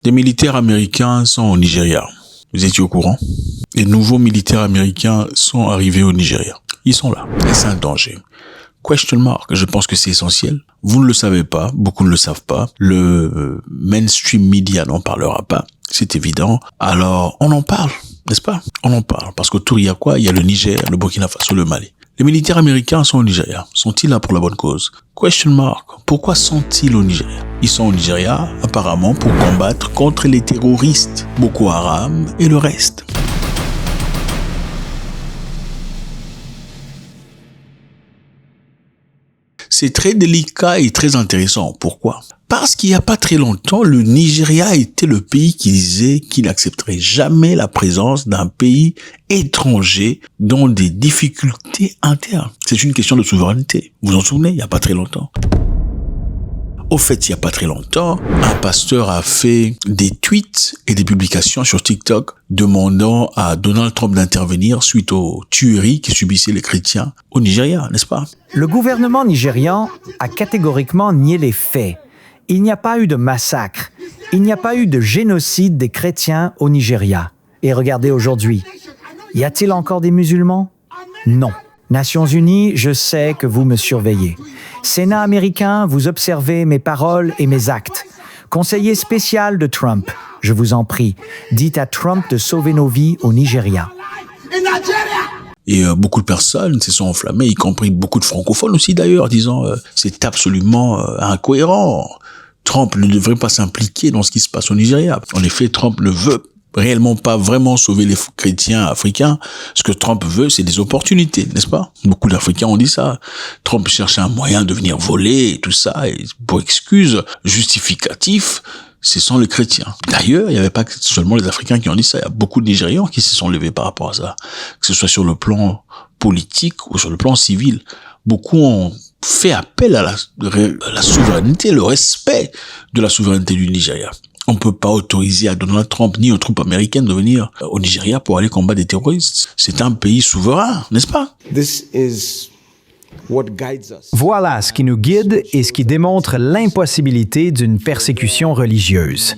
Des militaires américains sont au Nigeria. Vous étiez au courant? Les nouveaux militaires américains sont arrivés au Nigeria. Ils sont là. Est-ce un danger? Question mark. Je pense que c'est essentiel. Vous ne le savez pas. Beaucoup ne le savent pas. Le mainstream media n'en parlera pas. C'est évident. Alors, on en parle, n'est-ce pas? On en parle. Parce qu'autour, il y a quoi? Il y a le Niger, le Burkina Faso, le Mali. Les militaires américains sont au Nigeria. Sont-ils là pour la bonne cause? Question mark. Pourquoi sont-ils au Nigeria? Ils sont au Nigeria, apparemment, pour combattre contre les terroristes, Boko Haram et le reste. C'est très délicat et très intéressant. Pourquoi? Parce qu'il n'y a pas très longtemps, le Nigeria était le pays qui disait qu'il n'accepterait jamais la présence d'un pays étranger dans des difficultés internes. C'est une question de souveraineté. Vous vous en souvenez? Il n'y a pas très longtemps. Au fait, il n'y a pas très longtemps, un pasteur a fait des tweets et des publications sur TikTok demandant à Donald Trump d'intervenir suite aux tueries que subissaient les chrétiens au Nigeria, n'est-ce pas? Le gouvernement nigérian a catégoriquement nié les faits. Il n'y a pas eu de massacre. Il n'y a pas eu de génocide des chrétiens au Nigeria. Et regardez aujourd'hui, y a-t-il encore des musulmans? Non. Nations Unies, je sais que vous me surveillez. Sénat américain, vous observez mes paroles et mes actes. Conseiller spécial de Trump, je vous en prie, dites à Trump de sauver nos vies au Nigeria. Et beaucoup de personnes se sont enflammées, y compris beaucoup de francophones aussi d'ailleurs, disant c'est absolument incohérent. Trump ne devrait pas s'impliquer dans ce qui se passe au Nigeria. En effet, Trump ne veut réellement pas vraiment sauver les chrétiens africains. Ce que Trump veut, c'est des opportunités, n'est-ce pas? Beaucoup d'Africains ont dit ça. Trump cherche un moyen de venir voler et tout ça, et pour excuse justificatif, ce sont les chrétiens. D'ailleurs, il n'y avait pas seulement les Africains qui ont dit ça, il y a beaucoup de Nigérians qui se sont levés par rapport à ça. Que ce soit sur le plan politique ou sur le plan civil. Beaucoup ont fait appel à la souveraineté, le respect de la souveraineté du Nigeria. On ne peut pas autoriser à Donald Trump ni aux troupes américaines de venir au Nigeria pour aller combattre des terroristes. C'est un pays souverain, n'est-ce pas? Voilà ce qui nous guide et ce qui démontre l'impossibilité d'une persécution religieuse.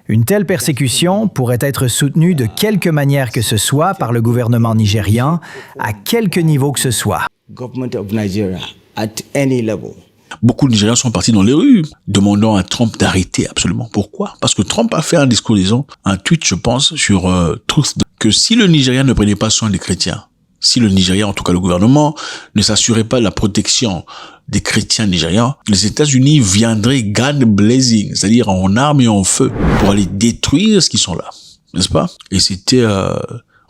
Une telle persécution pourrait être soutenue de quelque manière que ce soit par le gouvernement nigérian, à quelque niveau que ce soit. Beaucoup de Nigériens sont partis dans les rues, demandant à Trump d'arrêter absolument. Pourquoi? Parce que Trump a fait un discours, disons, un tweet, je pense, sur Truth, que si le Nigeria ne prenait pas soin des chrétiens, si le Nigeria, en tout cas le gouvernement, ne s'assurait pas de la protection des chrétiens nigérians, les États-Unis viendraient gun blazing, c'est-à-dire en armes et en feu, pour aller détruire ce qui sont là, n'est-ce pas? Et c'était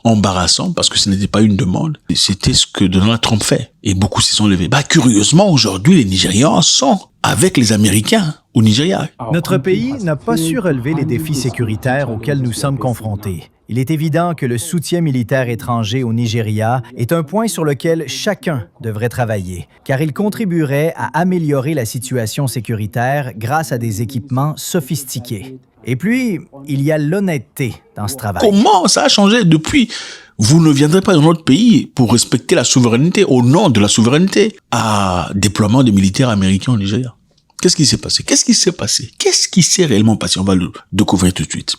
embarrassant parce que ce n'était pas une demande. C'était ce que Donald Trump fait. Et beaucoup s'y sont levés. Curieusement, aujourd'hui, les Nigérians sont avec les Américains au Nigeria. Notre pays n'a pas su relever les défis sécuritaires auxquels nous sommes confrontés. Il est évident que le soutien militaire étranger au Nigeria est un point sur lequel chacun devrait travailler, car il contribuerait à améliorer la situation sécuritaire grâce à des équipements sophistiqués. Et puis, il y a l'honnêteté dans ce travail. Comment ça a changé depuis? Vous ne viendrez pas dans notre pays pour respecter la souveraineté, au nom de la souveraineté, à déploiement de militaires américains au Nigeria. Qu'est-ce qui s'est passé? Qu'est-ce qui s'est réellement passé? On va le découvrir tout de suite.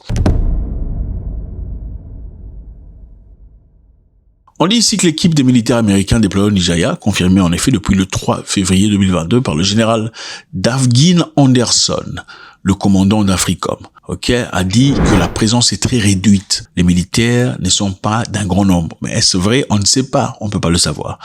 On dit ici que l'équipe des militaires américains déployés au Nigeria, confirmée en effet depuis le 3 février 2022 par le général Davgin Anderson, le commandant d'Africom, a dit que la présence est très réduite. Les militaires ne sont pas d'un grand nombre. Mais est-ce vrai? On ne sait pas. On ne peut pas le savoir.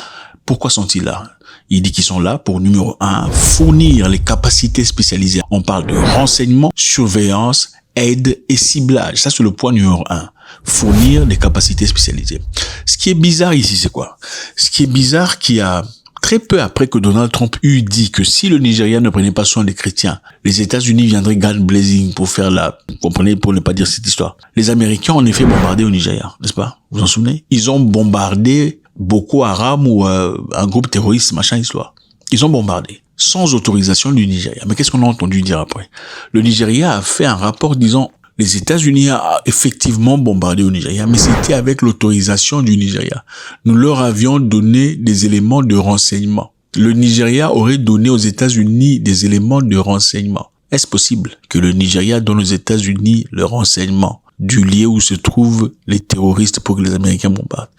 Pourquoi sont-ils là? Il dit qu'ils sont là pour, numéro 1, fournir les capacités spécialisées. On parle de renseignement, surveillance, aide et ciblage. Ça, c'est le point numéro 1. Fournir des capacités spécialisées. Ce qui est bizarre ici, c'est quoi? Ce qui est bizarre, qu'il y a très peu après que Donald Trump eut dit que si le Nigeria ne prenait pas soin des chrétiens, les États-Unis viendraient gun blazing pour faire vous comprenez, pour ne pas dire cette histoire. Les Américains ont en effet bombardé au Nigeria, n'est-ce pas? Vous vous en souvenez? Ils ont bombardé Boko Haram ou un groupe terroriste, machin histoire. Ils ont bombardé sans autorisation du Nigeria. Mais qu'est-ce qu'on a entendu dire après? Le Nigeria a fait un rapport disant les États-Unis ont effectivement bombardé au Nigeria, mais c'était avec l'autorisation du Nigeria. Nous leur avions donné des éléments de renseignement. le Nigeria aurait donné aux États-Unis des éléments de renseignement. Est-ce possible que le Nigeria donne aux États-Unis le renseignement du lieu où se trouvent les terroristes pour que les Américains bombardent?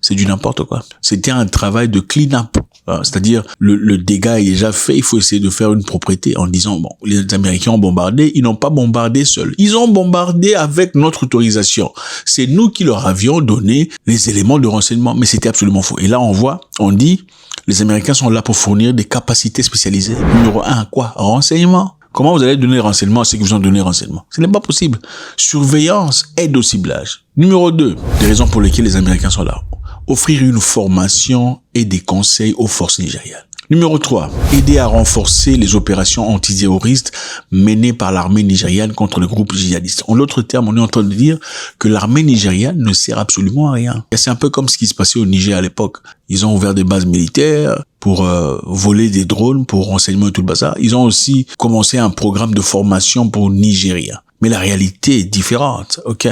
C'est du n'importe quoi. C'était un travail de clean-up. C'est-à-dire, le dégât est déjà fait, il faut essayer de faire une propriété en disant, bon, les Américains ont bombardé, ils n'ont pas bombardé seuls. Ils ont bombardé avec notre autorisation. C'est nous qui leur avions donné les éléments de renseignement, mais c'était absolument faux. Et là, on dit, les Américains sont là pour fournir des capacités spécialisées. Numéro 1, quoi? Renseignement. Comment vous allez donner renseignement à ceux qui vous ont donné renseignement? Ce n'est pas possible. Surveillance, aide au ciblage. Numéro 2, les raisons pour lesquelles les Américains sont là. Offrir une formation et des conseils aux forces nigérianes. Numéro 3, aider à renforcer les opérations antiterroristes menées par l'armée nigériane contre le groupe djihadiste. En d'autres termes, on est en train de dire que l'armée nigériane ne sert absolument à rien. Et c'est un peu comme ce qui se passait au Niger à l'époque. Ils ont ouvert des bases militaires pour voler des drones, pour renseignement et tout le bazar. Ils ont aussi commencé un programme de formation pour Nigériens. Mais la réalité est différente, ok?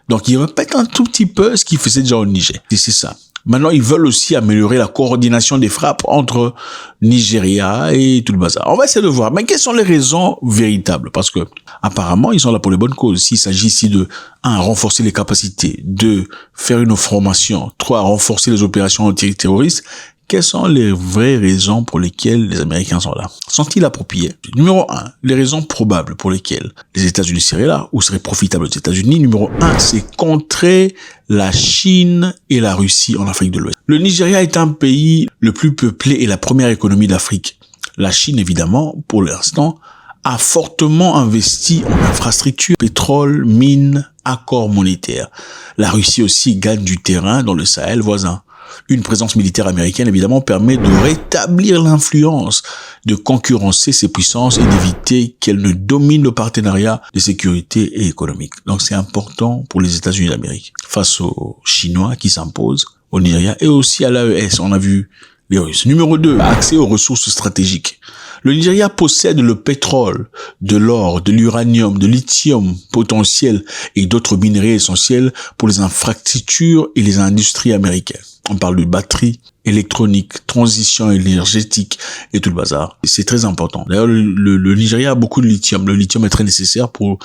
Donc, ils répètent un tout petit peu ce qu'ils faisaient déjà au Niger. Et c'est ça. Maintenant, ils veulent aussi améliorer la coordination des frappes entre Nigeria et tout le bazar. On va essayer de voir. Mais quelles sont les raisons véritables? Parce que, apparemment, ils sont là pour les bonnes causes. S'il s'agit ici de, 1, renforcer les capacités, 2, faire une formation, 3, renforcer les opérations antiterroristes, quelles sont les vraies raisons pour lesquelles les Américains sont là? Sont-ils appropriés? Numéro 1, les raisons probables pour lesquelles les États-Unis seraient là ou seraient profitables aux États-Unis. Numéro 1, c'est contrer la Chine et la Russie en Afrique de l'Ouest. Le Nigeria est un pays le plus peuplé et la première économie d'Afrique. La Chine, évidemment, pour l'instant, a fortement investi en infrastructures, pétrole, mines, accords monétaires. La Russie aussi gagne du terrain dans le Sahel voisin. Une présence militaire américaine, évidemment, permet de rétablir l'influence, de concurrencer ces puissances et d'éviter qu'elles ne dominent le partenariat de sécurité et économique. Donc, c'est important pour les États-Unis d'Amérique face aux Chinois qui s'imposent au Nigeria et aussi à l'AES. On a vu les Russes. Numéro 2, accès aux ressources stratégiques. Le Nigeria possède le pétrole, de l'or, de l'uranium, de lithium potentiel et d'autres minerais essentiels pour les infrastructures et les industries américaines. On parle de batteries électroniques, transition énergétique et tout le bazar. C'est très important. D'ailleurs, le Nigeria a beaucoup de lithium. Le lithium est très nécessaire pour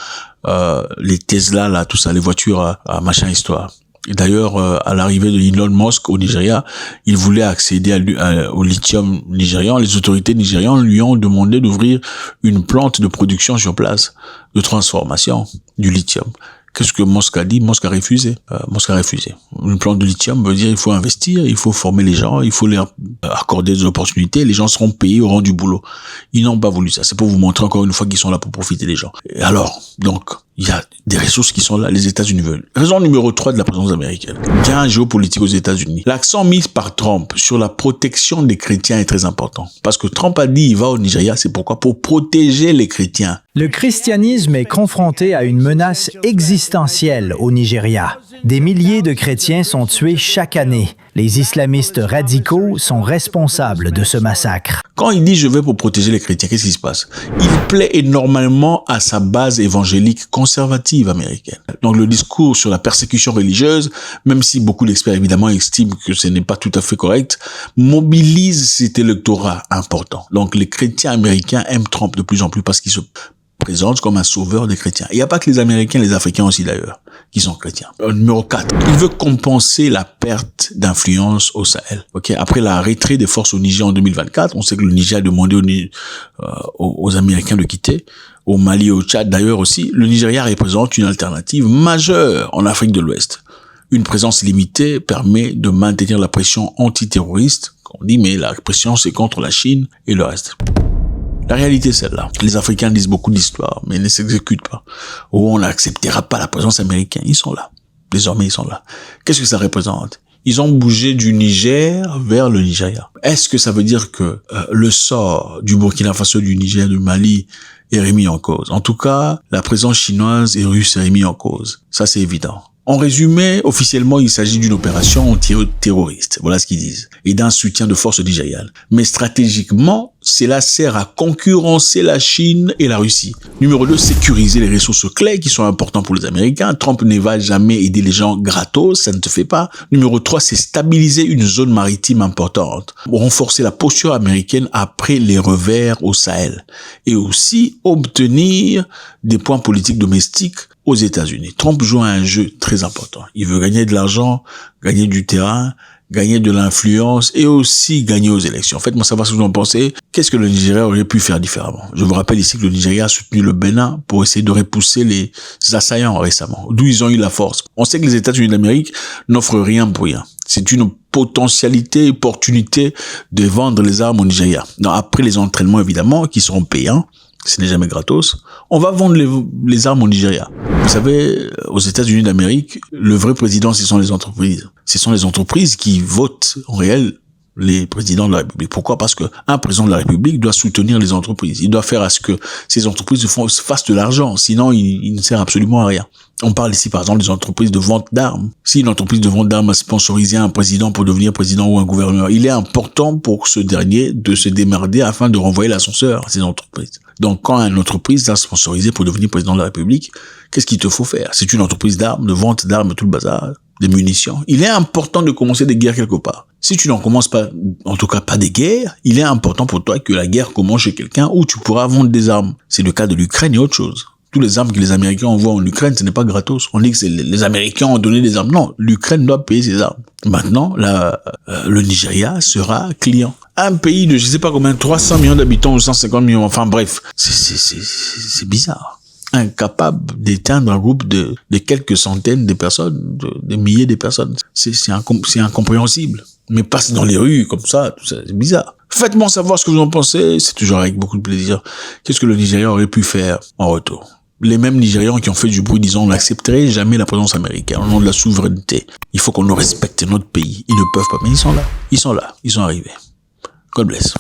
les Tesla, là, tout ça, les voitures à machin histoire. Et d'ailleurs, à l'arrivée de Elon Musk au Nigeria, il voulait accéder au lithium nigérian. Les autorités nigérianes lui ont demandé d'ouvrir une plante de production sur place, de transformation du lithium. Qu'est-ce que Musk a dit? Musk a refusé. Une plante de lithium veut dire il faut investir, il faut former les gens, il faut leur accorder des opportunités, les gens seront payés au rang du boulot. Ils n'ont pas voulu ça. C'est pour vous montrer encore une fois qu'ils sont là pour profiter des gens. Et alors, donc, il y a des ressources qui sont là, les États-Unis veulent. Raison numéro 3 de la présence américaine. Gain géopolitique aux États-Unis. L'accent mis par Trump sur la protection des chrétiens est très important. Parce que Trump a dit il va au Nigeria, c'est pourquoi? Pour protéger les chrétiens. Le christianisme est confronté à une menace existentielle au Nigeria. Des milliers de chrétiens sont tués chaque année. Les islamistes radicaux sont responsables de ce massacre. Quand il dit « je vais pour protéger les chrétiens », qu'est-ce qui se passe? Il plaît énormément à sa base évangélique conservative américaine. Donc le discours sur la persécution religieuse, même si beaucoup d'experts évidemment estiment que ce n'est pas tout à fait correct, mobilise cet électorat important. Donc les chrétiens américains aiment Trump de plus en plus parce qu'il se présente comme un sauveur des chrétiens. Il n'y a pas que les Américains, les Africains aussi d'ailleurs, qui sont chrétiens. Numéro 4, il veut compenser la perte d'influence au Sahel. Ok, après la retraite des forces au Niger en 2024, on sait que le Niger a demandé aux Américains de quitter. Au Mali et au Tchad d'ailleurs aussi, le Nigeria représente une alternative majeure en Afrique de l'Ouest. Une présence limitée permet de maintenir la pression antiterroriste. On dit, mais la pression c'est contre la Chine et le reste. La réalité est celle-là. Les Africains disent beaucoup d'histoires, mais ne s'exécutent pas. Ou on n'acceptera pas la présence américaine. Ils sont là. Désormais, ils sont là. Qu'est-ce que ça représente? Ils ont bougé du Niger vers le Nigeria. Est-ce que ça veut dire que le sort du Burkina Faso, du Niger, du Mali est remis en cause? En tout cas, la présence chinoise et russe est remise en cause. Ça, c'est évident. En résumé, officiellement, il s'agit d'une opération anti-terroriste. Voilà ce qu'ils disent. Et d'un soutien de forces nigérianes. Mais stratégiquement, cela sert à concurrencer la Chine et la Russie. Numéro 2, sécuriser les ressources clés qui sont importantes pour les Américains. Trump ne va jamais aider les gens gratos, ça ne te fait pas. Numéro 3, c'est stabiliser une zone maritime importante. Renforcer la posture américaine après les revers au Sahel. Et aussi obtenir des points politiques domestiques aux États-Unis. Trump joue un jeu très important. Il veut gagner de l'argent, gagner du terrain, gagner de l'influence et aussi gagner aux élections. En fait, moi, savoir ce que vous en pensez. Qu'est-ce que le Nigeria aurait pu faire différemment? Je vous rappelle ici que le Nigeria a soutenu le Bénin pour essayer de repousser les assaillants récemment, d'où ils ont eu la force. On sait que les États-Unis d'Amérique n'offrent rien pour rien. C'est une potentialité, opportunité de vendre les armes au Nigeria. Donc, après les entraînements, évidemment, qui seront payants, ce n'est jamais gratos, on va vendre les armes au Nigeria. Vous savez, aux États-Unis d'Amérique, le vrai président, ce sont les entreprises. Ce sont les entreprises qui votent, en réel, les présidents de la République. Pourquoi? Parce que un président de la République doit soutenir les entreprises. Il doit faire à ce que ces entreprises fassent de l'argent. Sinon, il ne sert absolument à rien. On parle ici, par exemple, des entreprises de vente d'armes. Si une entreprise de vente d'armes a sponsorisé un président pour devenir président ou un gouverneur, il est important pour ce dernier de se démerder afin de renvoyer l'ascenseur à ces entreprises. Donc, quand une entreprise a sponsorisé pour devenir président de la République, qu'est-ce qu'il te faut faire? C'est une entreprise d'armes, de vente d'armes, tout le bazar, des munitions. Il est important de commencer des guerres quelque part. Si tu n'en commences pas, en tout cas pas des guerres, il est important pour toi que la guerre commence chez quelqu'un où tu pourras vendre des armes. C'est le cas de l'Ukraine et autre chose. Tous les armes que les Américains envoient en Ukraine, ce n'est pas gratos. On dit que les Américains ont donné des armes. Non, l'Ukraine doit payer ses armes. Maintenant, le Nigeria sera client. Un pays de, je sais pas combien, 300 millions d'habitants ou 150 millions, enfin bref, c'est bizarre. Incapable d'éteindre un groupe de quelques centaines de personnes, de milliers de personnes. C'est incompréhensible. Mais passe dans les rues comme ça, tout ça, c'est bizarre. Faites-moi savoir ce que vous en pensez, c'est toujours avec beaucoup de plaisir. Qu'est-ce que le Nigeria aurait pu faire en retour? Les mêmes Nigérians qui ont fait du bruit disant on n'accepterait jamais la présence américaine au nom de la souveraineté. Il faut qu'on nous respecte notre pays. Ils ne peuvent pas, mais ils sont là. Ils sont arrivés. God bless.